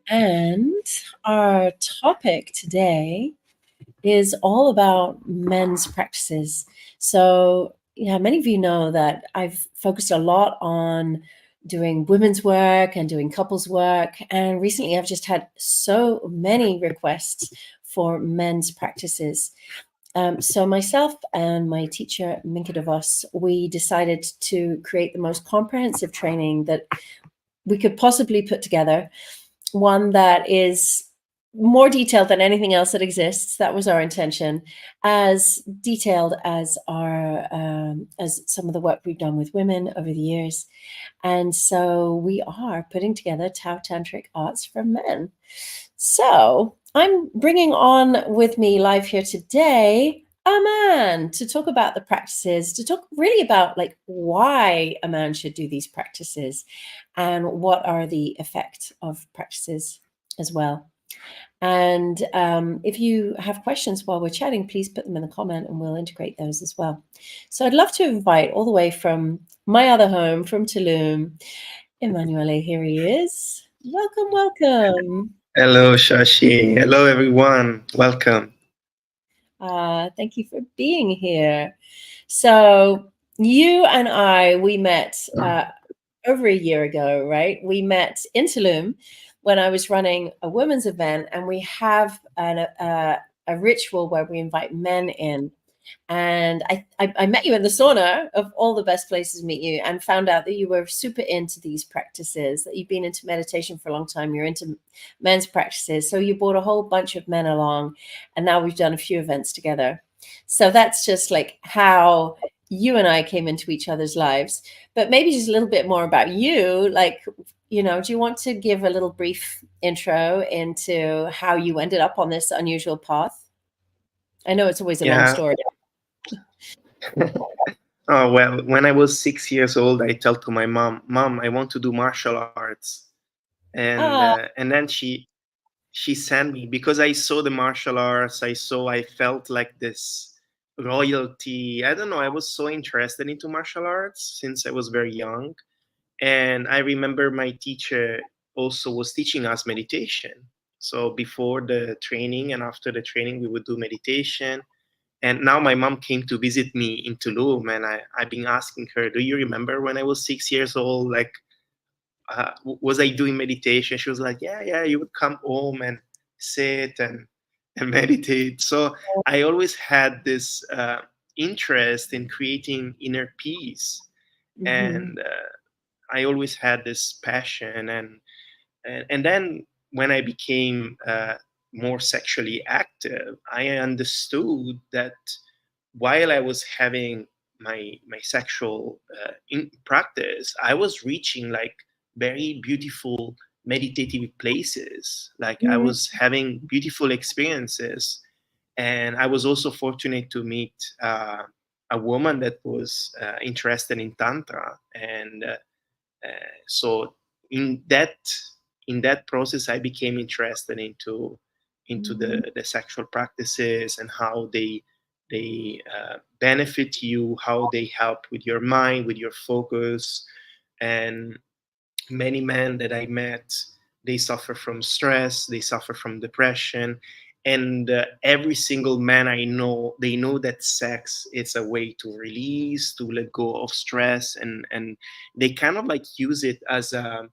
And our topic today is all about men's practices. So, yeah, many of you know that I've focused a lot on doing women's work and doing couples work. And recently I've just had so many requests for men's practices. So myself and my teacher, Minka DeVos, we decided to create the most comprehensive training that we could possibly put together, one that is more detailed than anything else that exists. That was our intention, as detailed as as some of the work we've done with women over the years. And so we are putting together Tao Tantric Arts for Men. So I'm bringing on with me live here today a man to talk about the practices, to talk really about like why a man should do these practices and what are the effects of practices as well. And if you have questions while we're chatting, please put them in the comment and we'll integrate those as well. So I'd love to invite all the way from my other home, from Tulum, Emanuele. Here he is. Welcome, welcome. Hello, Shashi. Hello, everyone. Welcome. Thank you for being here. So you and I, we met over a year ago, right? We met in Tulum when I was running a women's event, and we have a ritual where we invite men in. And I met you in the sauna, of all the best places to meet you, and found out that you were super into these practices, that you've been into meditation for a long time. You're into men's practices. So you brought a whole bunch of men along, and now we've done a few events together. So that's just like how you and I came into each other's lives. But maybe just a little bit more about you. Like, do you want to give a little brief intro into how you ended up on this unusual path? I know it's always a long Yeah. story. Oh, well, when I was 6 years old, I told to my mom, I want to do martial arts. Ah, And then she sent me because I saw the martial arts. I felt like this royalty. I don't know. I was so interested into martial arts since I was very young. And I remember my teacher also was teaching us meditation. So before the training and after the training, we would do meditation. And now my mom came to visit me in Tulum, and I've been asking her, "Do you remember when I was 6 years old? Like, was I doing meditation?" She was like, "Yeah, yeah. You would come home and sit and meditate." So I always had this interest in creating inner peace, mhm. and I always had this passion. And then when I became more sexually active, I understood that while I was having my sexual practice, I was reaching like very beautiful meditative places. Like I Mm, was having beautiful experiences, and I was also fortunate to meet a woman that was interested in tantra, and so in that in that process I became interested into mhm, the sexual practices and how they benefit you, how they help with your mind, with your focus. And many men that I met, they suffer from stress, they suffer from depression. And every single man I know, they know that sex is a way to release, to let go of stress, and they kind of like use it uh,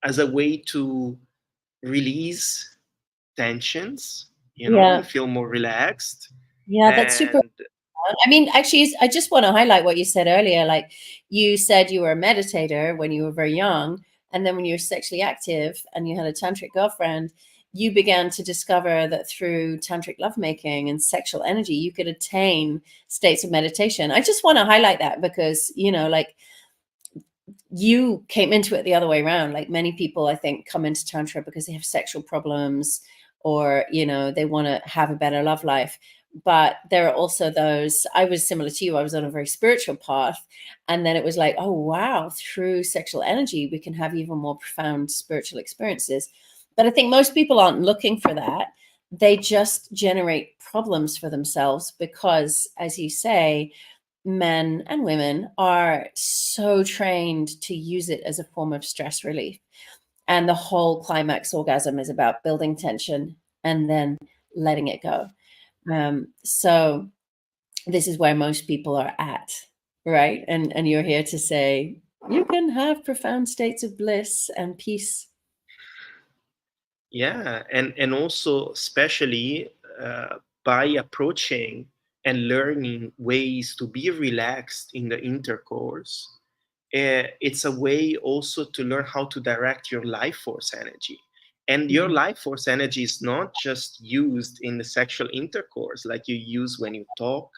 as a way to release tensions, yeah, and feel more relaxed. yeah, that's super. And I mean, actually, I just want to highlight what you said earlier. Like, you said you were a meditator when you were very young, and then when you were sexually active and you had a tantric girlfriend, you began to discover that through tantric lovemaking and sexual energy, you could attain states of meditation. I just want to highlight that because, like, you came into it the other way around. Like, many people, I think, come into tantra because they have sexual problems, or they want to have a better love life. But there are also those, I was similar to you, I was on a very spiritual path, and then it was like, oh wow, through sexual energy we can have even more profound spiritual experiences. But I think most people aren't looking for that. They just generate problems for themselves because, as you say, men and women are so trained to use it as a form of stress relief. And the whole climax orgasm is about building tension and then letting it go. So this is where most people are at, right? And you're here to say you can have profound states of bliss and peace. Yeah, and also especially by approaching and learning ways to be relaxed in the intercourse, it's a way also to learn how to direct your life force energy. And your Mhm. life force energy is not just used in the sexual intercourse, like you use when you talk,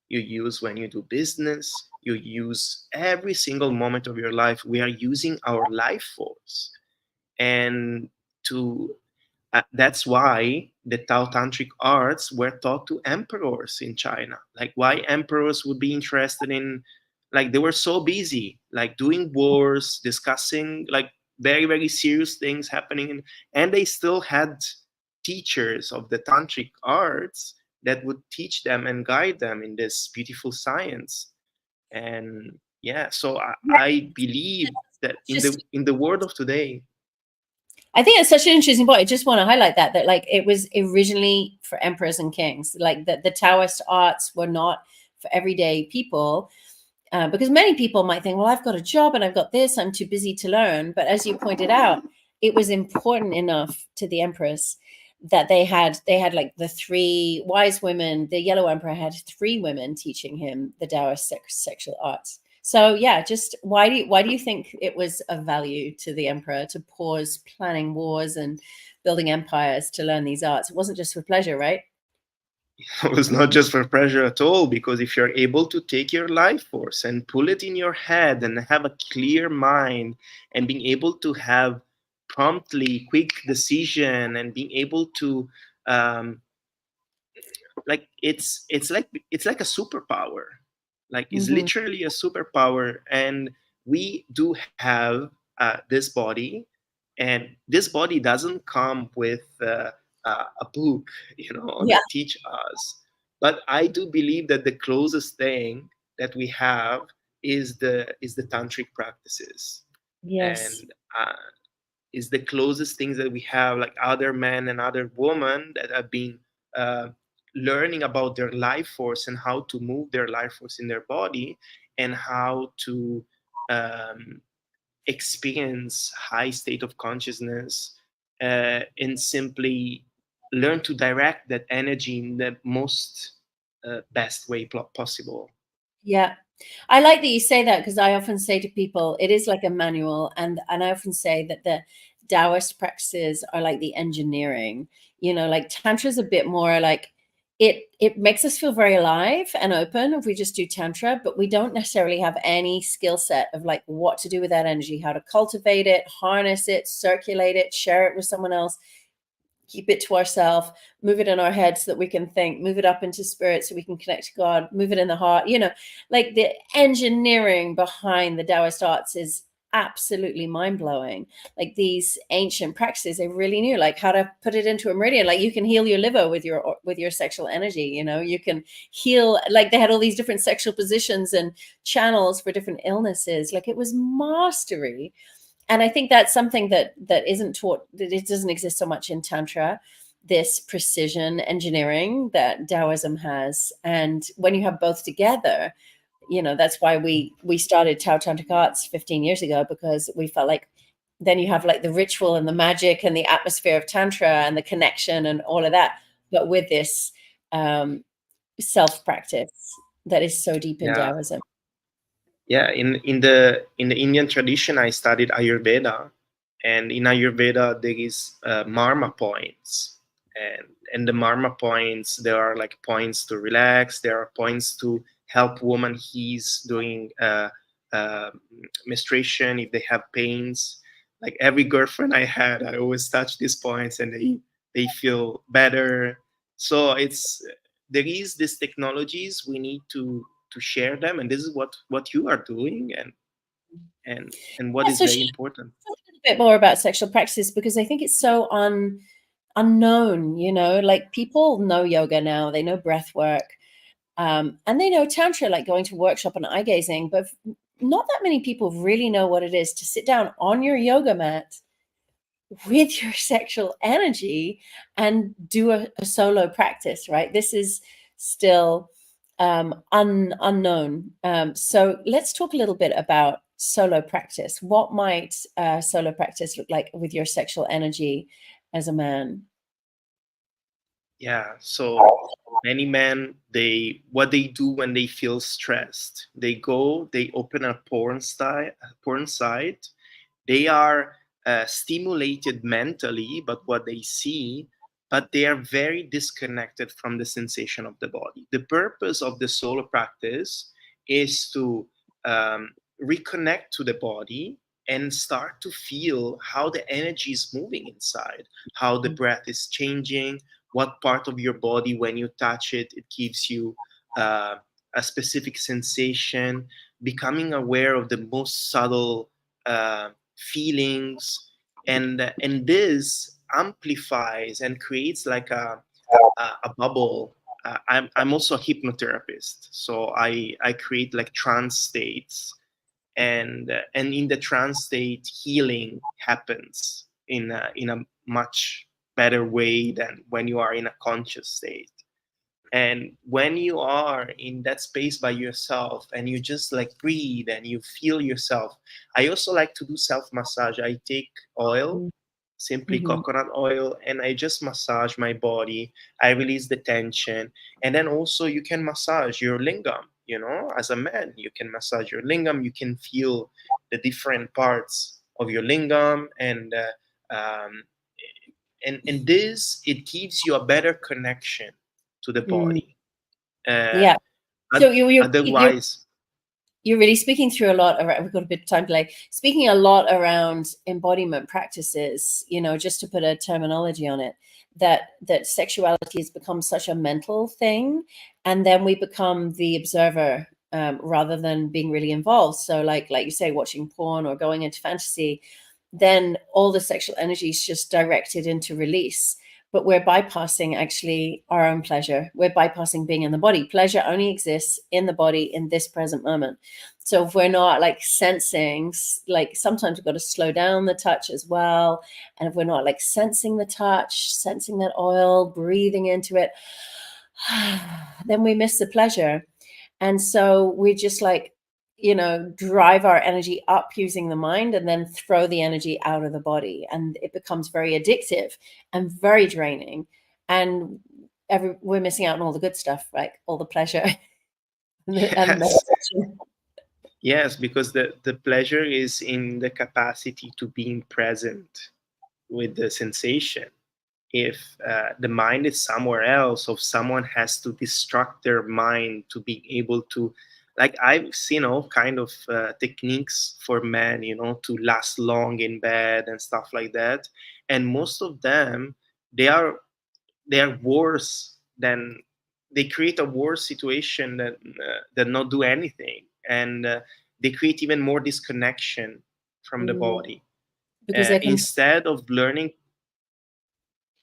you use when you do business, you use every single moment of your life. We are using our life force. And to that's why the Tao Tantric arts were taught to emperors in China. Like, why emperors would be interested in, like, they were so busy, like doing wars, discussing like very, very serious things happening. And they still had teachers of the Tantric arts that would teach them and guide them in this beautiful science. And yeah, so Yeah, I believe that in just the world of today, I think it's such an interesting point. I just want to highlight that like it was originally for emperors and kings. Like the Taoist arts were not for everyday people. Because many people might think, well, I've got a job and I've got this, I'm too busy to learn. But as you pointed out, it was important enough to the empress that they had like the three wise women. The Yellow Emperor had three women teaching him the Taoist sexual arts. So yeah, just why do you think it was of value to the emperor to pause planning wars and building empires to learn these arts? It wasn't just for pleasure, right? it was not just for pleasure at all, because if you're able to take your life force and pull it in your head and have a clear mind and being able to have promptly quick decision and being able to um, like it's like a superpower, like it's Mm-hmm. literally a superpower. And we do have this body, and this body doesn't come with a book, Yeah. that teach us. But I do believe that the closest thing that we have is the tantric practices. Yes. And is the closest things that we have, like other men and other women that have been uh, learning about their life force and how to move their life force in their body, and how to um, experience high state of consciousness, and simply learn to direct that energy in the most best way possible. Yeah. I like that you say that because I often say to people, it is like a manual, and I often say that the Taoist practices are like the engineering. Like Tantra is a bit more like it makes us feel very alive and open if we just do Tantra, but we don't necessarily have any skill set of like what to do with that energy, how to cultivate it, harness it, circulate it, share it with someone else, keep it to ourselves, move it in our head so that we can think, move it up into spirit so we can connect to God, move it in the heart. Like the engineering behind the Taoist arts is absolutely mind-blowing. Like these ancient practices, they really knew like how to put it into a meridian. Like you can heal your liver with your sexual energy. You can heal, like they had all these different sexual positions and channels for different illnesses. Like it was mastery. And I think that's something that isn't taught, that it doesn't exist so much in Tantra, this precision engineering that Taoism has. And when you have both together, that's why we started Tao Tantric Arts 15 years ago, because we felt like then you have like the ritual and the magic and the atmosphere of Tantra and the connection and all of that, but with this um, self practice that is so deep in Yeah. Taoism. Yeah, in the Indian tradition, I studied Ayurveda, and in Ayurveda there is marma points, and the marma points, there are like points to relax, there are points to help women he's doing uh, menstruation if they have pains. Like every girlfriend I had, I always touch these points, and they feel better. So there is these technologies, we need to share them, and this is what you are doing, and what Yeah, is so very share important. a little bit more about sexual practices, because I think it's so unknown. Like people know yoga now, they know breath work, and they know Tantra, like going to workshop on eye gazing, but not that many people really know what it is to sit down on your yoga mat with your sexual energy and do a solo practice, right? This is still unknown. So let's talk a little bit about solo practice. What might solo practice look like with your sexual energy as a man? Yeah, so many men, they what they do when they feel stressed, they open a porn site. They are stimulated mentally, but what they see, but they are very disconnected from the sensation of the body. The purpose of the solo practice is to reconnect to the body and start to feel how the energy is moving inside, how the breath is changing, what part of your body, when you touch it, it gives you uh, a specific sensation, becoming aware of the most subtle feelings, and this amplifies and creates like a bubble. I'm also a hypnotherapist, so I create like trance states, and in the trance state, healing happens in a much better way than when you are in a conscious state. And when you are in that space by yourself and you just like breathe and you feel yourself, I also like to do self massage. I take oil, simply Mm-hmm. coconut oil, and I just massage my body. I release the tension. And then also you can massage your lingam, as a man, you can massage your lingam, you can feel the different parts of your lingam, and this, it gives you a better connection to the Mm. body. uh, Yeah. So you're Otherwise, you're really speaking through a lot around, we've got a bit of time delay, speaking a lot around embodiment practices, just to put a terminology on it, that sexuality has become such a mental thing, and then we become the observer, rather than being really involved. So like you say, watching porn or going into fantasy, then all the sexual energy is just directed into release, but we're bypassing actually our own pleasure. We're bypassing being in the body. Pleasure only exists in the body in this present moment. So if we're not like sensing, like sometimes we've got to slow down the touch as well. And if we're not like sensing the touch, sensing that oil, breathing into it, then we miss the pleasure. And so we just like, drive our energy up using the mind and then throw the energy out of the body. And it becomes very addictive and very draining. And we're missing out on all the good stuff, like all the pleasure and yes, meditation. yes, because the pleasure is in the capacity to being present with the sensation. If the mind is somewhere else, or someone has to distract their mind to be able to, like, I've seen all kind of techniques for men, to last long in bed and stuff like that, and most of them, they are they are worse than, they create a worse situation than not do anything, and they create even more disconnection from the Mm, body. because they're Instead of learning,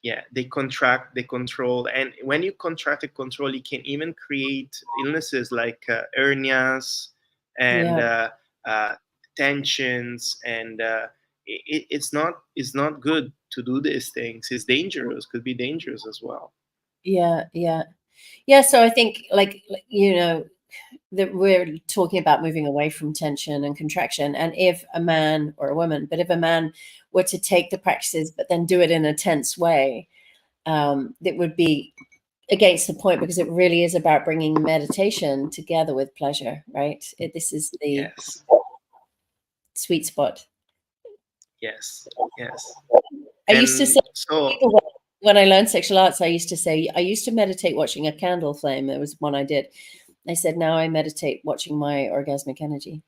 yeah, they contract, they control, and when you contract and control, you can even create illnesses like hernias and yeah, uh, tensions, and it's not good to do these things. It's dangerous, could be dangerous as well. yeah, yeah, yeah. So I think that we're talking about moving away from tension and contraction. And if a man or a woman, but if a man were to take the practices but then do it in a tense way, that would be against the point, because it really is about bringing meditation together with pleasure, right? This is the Yes, sweet spot. yes, yes. I used to And say, so, people, when I learned sexual arts, I used to say, I used to meditate watching a candle flame. There was one I did. I said, now I meditate watching my orgasmic energy.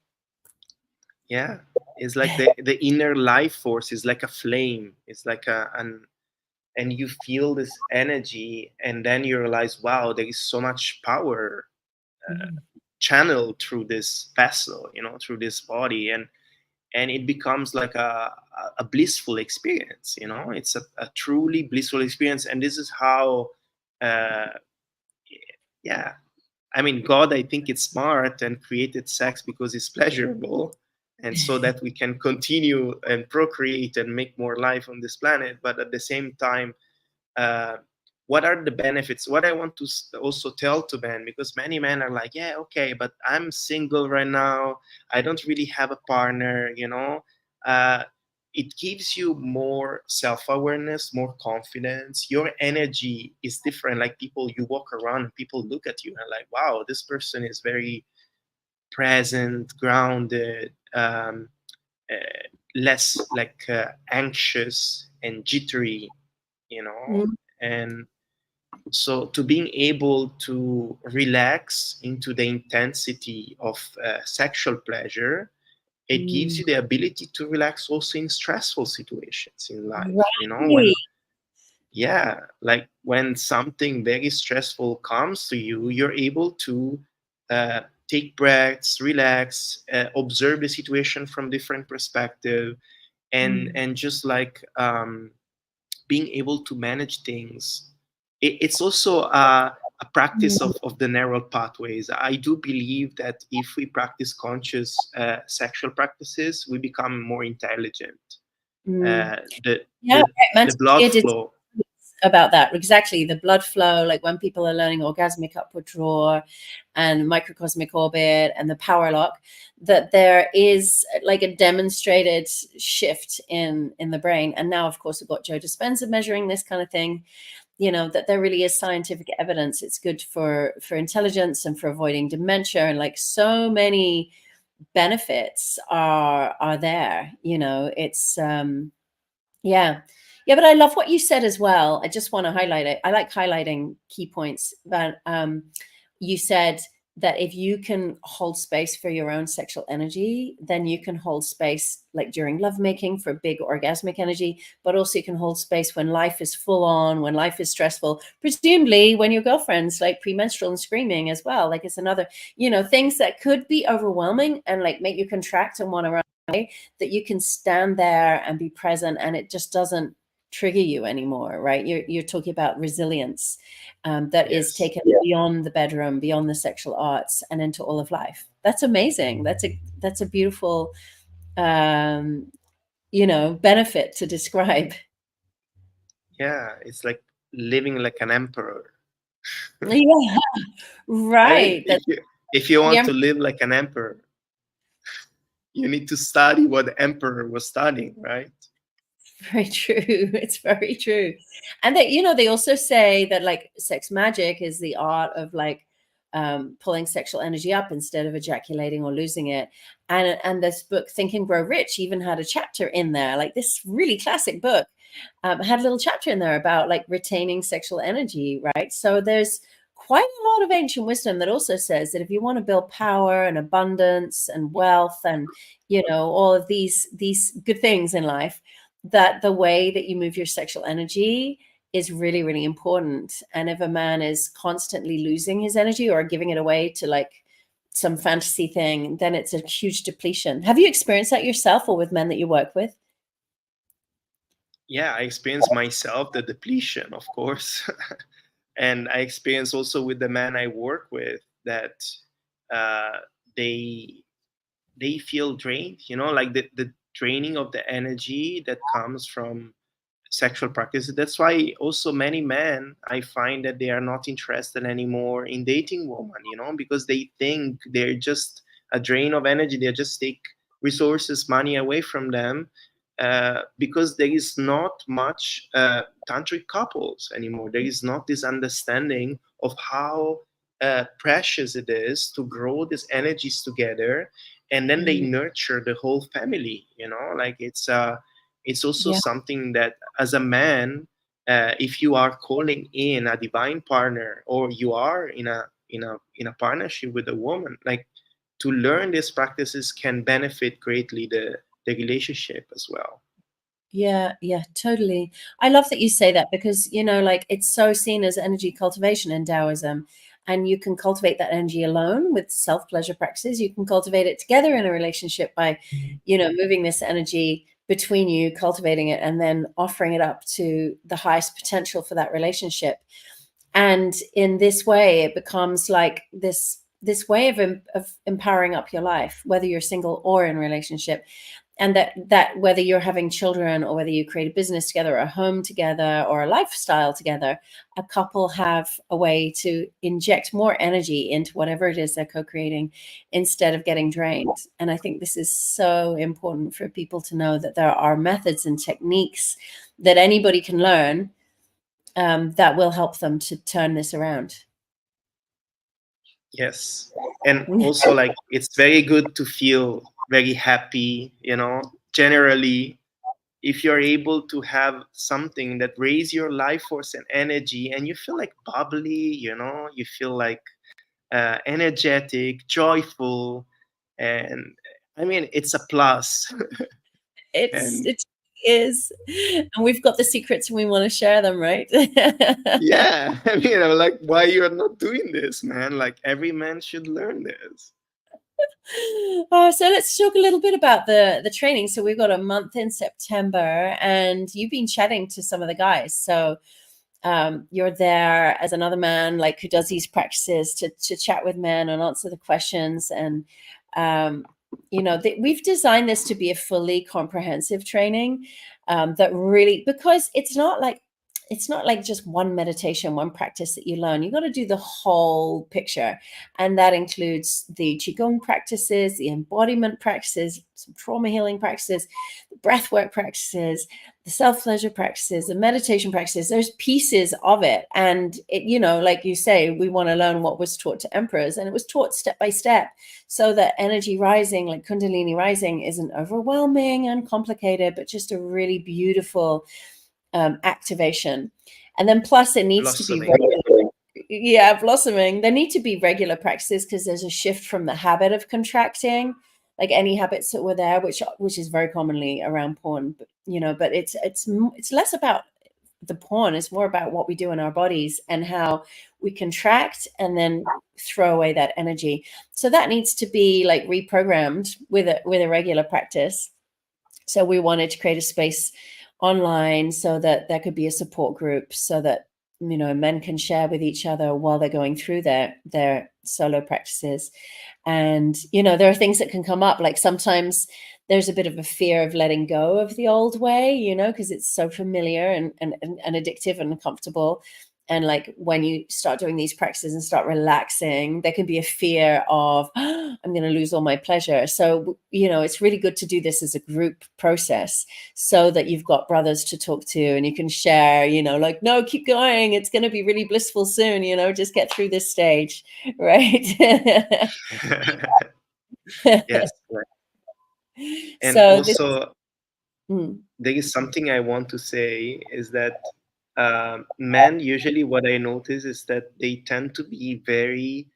yeah, it's like the inner life force is like a flame. It's like an and you feel this energy, and then you realize, wow, there is so much power Mm. channeled through this vessel, through this body, and it becomes like a blissful experience. It's a truly blissful experience, and this is how uh, yeah, I mean, God, I think it's smart and created sex because it's pleasurable, and so that we can continue and procreate and make more life on this planet. But at the same time, uh, what are the benefits? What I want to also tell to men, because many men are like, yeah, okay, but I'm single right now, I don't really have a partner, uh, it gives you more self-awareness, more confidence. Your energy is different. Like, people, you walk around and people look at you and like, wow, this person is very present, grounded, uh, less like anxious and jittery, you know. Mm, And so, to being able to relax into the intensity of sexual pleasure, it gives mm. you the ability to relax also in stressful situations in life. Right. Yeah, like when something very stressful comes to you, you're able to uh, take breaths, relax, observe the situation from different perspective, Mm, and just like being able to manage things. It's also a practice mm, of the neural pathways. I do believe that if we practice conscious sexual practices, we become more intelligent. mm. Uh, the, Yeah, the, right. the blood Manti did flow. about that. Exactly. The blood flow, like when people are learning orgasmic upward draw and microcosmic orbit and the power lock, that there is like a demonstrated shift in the brain. And now, of course, we've got Joe Dispenza measuring this kind of thing, that there really is scientific evidence. It's good for intelligence and for avoiding dementia, and like so many benefits are there. It's yeah. Yeah, but I love what you said as well. I just want to highlight it. I like highlighting key points. But you said that if you can hold space for your own sexual energy, then you can hold space like during lovemaking for big orgasmic energy, but also you can hold space when life is full on, when life is stressful, presumably when your girlfriend's like premenstrual and screaming as well. Like it's another, things that could be overwhelming and like make you contract and want to run away, that you can stand there and be present and it just doesn't trigger you anymore, right? You're talking about resilience, that is Yes. taken beyond the bedroom, beyond the sexual arts, and into all of life. That's amazing. That's a beautiful, benefit to describe. Yeah, it's like living like an emperor. Yeah, I mean, right. if you want Yeah, to live like an emperor, you need to study what the emperor was studying, right? very true. It's very true. And that, they also say that like sex magic is the art of like pulling sexual energy up instead of ejaculating or losing it. And this book, Think and Grow Rich, even had a chapter in there, like this really classic book, had a little chapter in there about like retaining sexual energy, right? So there's quite a lot of ancient wisdom that also says that if you want to build power and abundance and wealth and all of these good things in life, that the way that you move your sexual energy is really, really important. And if a man is constantly losing his energy or giving it away to like some fantasy thing, then it's a huge depletion. Have you experienced that yourself or with men that you work with? Yeah, I experienced myself the depletion, of course. And I experience also with the men I work with that uh, they they feel drained, like the draining of the energy that comes from sexual practices. That's why also many men, I find that they are not interested anymore in dating women, because they think they're just a drain of energy. They just take resources, money away from them, because there is not much tantric couples anymore. There is not this understanding of how precious it is to grow these energies together, and then they Mm, nurture the whole family. Like it's also yeah. something that as a man, if you are calling in a divine partner, or you are in a partnership with a woman, like, to learn these practices can benefit greatly the relationship as well. Yeah, yeah, totally. I love that you say that because, like it's so seen as energy cultivation in Taoism. And you can cultivate that energy alone with self-pleasure practices. You can cultivate it together in a relationship by, moving this energy between you, cultivating it, and then offering it up to the highest potential for that relationship. And in this way, it becomes like this this way of empowering up your life, whether you're single or in relationship. And that whether you're having children or whether you create a business together or a home together or a lifestyle together, a couple have a way to inject more energy into whatever it is they're co-creating instead of getting drained. And I think this is so important for people to know, that there are methods and techniques that anybody can learn, that will help them to turn this around. Yes. And also, like, it's very good to feel very happy, generally, if you're able to have something that raise your life force and energy, and you feel like bubbly, you feel like energetic, joyful, and I mean, it's a plus. And It is, and we've got the secrets and we want to share them, right? yeah, I mean, I'm like, why you're not doing this, man? Like, every man should learn this. So let's talk a little bit about the training. So we've got a month in September, and you've been chatting to some of the guys. So you're there as another man, like, who does these practices to chat with men and answer the questions. And we've designed this to be a fully comprehensive training, that really, because it's not like just one meditation, one practice that you learn. You got to do the whole picture. And that includes the Qigong practices, the embodiment practices, some trauma healing practices, the breathwork practices, the self-pleasure practices, the meditation practices. There's pieces of it. And like you say, we want to learn what was taught to emperors, and it was taught step by step, so that energy rising, like Kundalini rising, isn't overwhelming and complicated, but just a really beautiful activation. And then plus it needs to be blossoming. There need to be regular practices, because there's a shift from the habit of contracting, like any habits that were there, which is very commonly around porn. But it's less about the porn. It's more about what we do in our bodies and how we contract and then throw away that energy. So that needs to be like reprogrammed with a regular practice. So we wanted to create a space online so that there could be a support group, so that men can share with each other while they're going through their solo practices. And there are things that can come up, like sometimes there's a bit of a fear of letting go of the old way, because it's so familiar and addictive and comfortable. And like when you start doing these practices and start relaxing, there can be a fear of, oh, I'm going to lose all my pleasure. So, it's really good to do this as a group process, so that you've got brothers to talk to and you can share, like, no, keep going. It's going to be really blissful soon, just get through this stage. Right. Yes. Right. And So also, there is something I want to say, is that men, usually what I notice is that they tend to be very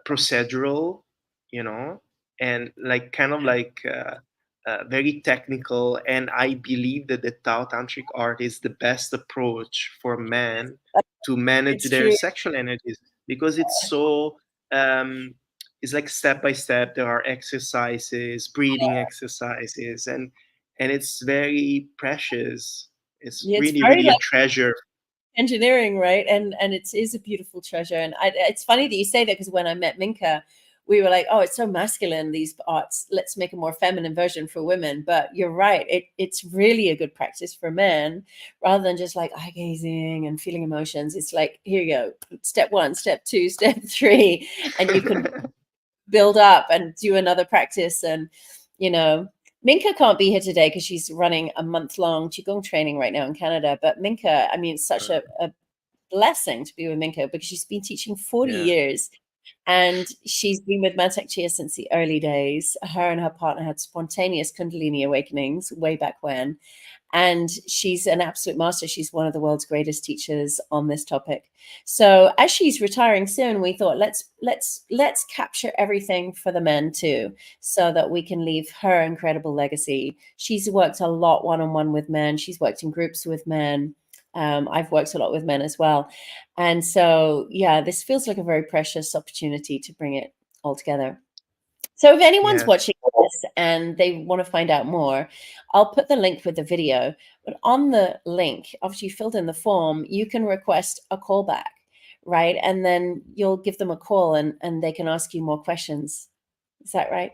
procedural, and like kind of like very technical. And I believe that the Tao Tantric art is the best approach for men to manage it's their true. sexual energies, because it's so it's like step by step. There are exercises, breathing exercises, and it's very precious. It's It's really, very really a like treasure. engineering, right? And it is a beautiful treasure. And it's funny that you say that, because when I met Minka, we were like, oh, it's so masculine, these arts, let's make a more feminine version for women. But you're right, it's really a good practice for men, rather than just like eye gazing and feeling emotions. It's like, here you go, step 1, step 2, step 3, and you can build up and do another practice. And Minka can't be here today because she's running a month-long Qigong training right now in Canada. But Minka, I mean, it's such a blessing to be with Minka, because she's been teaching 40 Yeah. years, and she's been with Mantak Chia since the early days. Her and her partner had spontaneous Kundalini awakenings way back when. And she's an absolute master. She's one of the world's greatest teachers on this topic. So as she's retiring soon, we thought let's capture everything for the men too, so that we can leave her incredible legacy. She's worked a lot one-on-one with men. She's worked in groups with men. I've worked a lot with men as well. And so, yeah, this feels like a very precious opportunity to bring it all together. So if anyone's Yes. watching this and they want to find out more, I'll put the link with the video. But on the link, after you filled in the form, you can request a callback, right? And then you'll give them a call and they can ask you more questions. Is that right?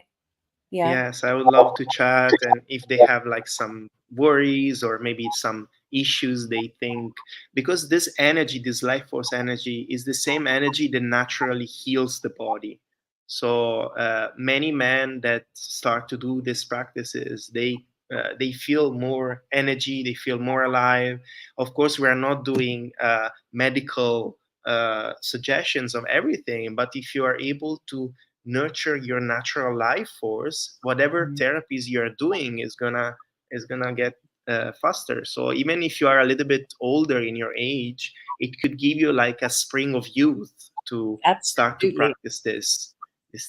Yeah. Yes, I would love to chat. And if they have like some worries or maybe some issues, they think, because this energy, this life force energy, is the same energy that naturally heals the body. So many men that start to do these practices, they feel more energy, they feel more alive. Of course, we are not doing medical suggestions of everything, but if you are able to nurture your natural life force, whatever Mm. therapies you're doing is gonna get faster. So even if you are a little bit older in your age, it could give you like a spring of youth to start to Absolutely. practice these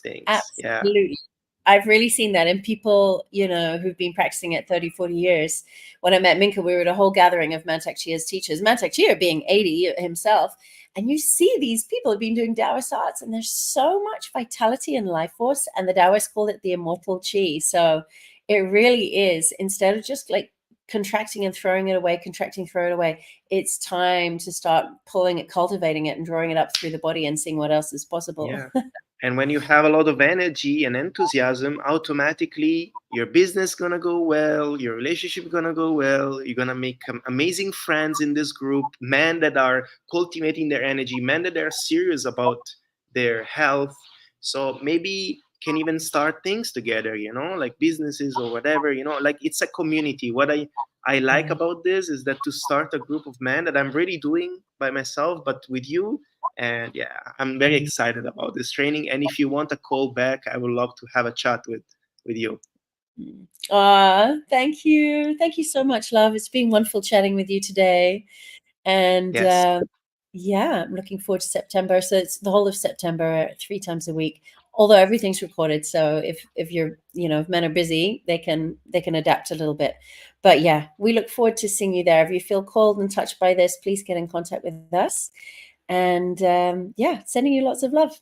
things. Yeah. Absolutely. I've really seen that in people, who've been practicing it 30, 40 years. When I met Minka, we were at a whole gathering of Mantak Chia's teachers, Mantak Chia being 80 himself. And you see these people have been doing Taoist arts, and there's so much vitality and life force. And the Taoists call it the immortal chi. So it really is, instead of just like contracting and throwing it away, contracting, throw it away, it's time to start pulling it, cultivating it, and drawing it up through the body and seeing what else is possible. Yeah. And when you have a lot of energy and enthusiasm, automatically your business gonna go well, your relationship gonna go well. You're gonna make amazing friends in this group, men that are cultivating their energy, men that are serious about their health. So maybe can even start things together, like businesses or whatever, like it's a community. What I like Yeah. about this is that to start a group of men that I'm really doing by myself, but with you. And yeah, I'm very excited about this training. And if you want a call back, I would love to have a chat with you. Thank you. Thank you so much, love. It's been wonderful chatting with you today. And Yes. yeah, I'm looking forward to September. So it's the whole of September, 3 times a week. Although everything's recorded, so if you're, if men are busy, they can adapt a little bit. But yeah, we look forward to seeing you there. If you feel called and touched by this, please get in contact with us. And yeah, sending you lots of love.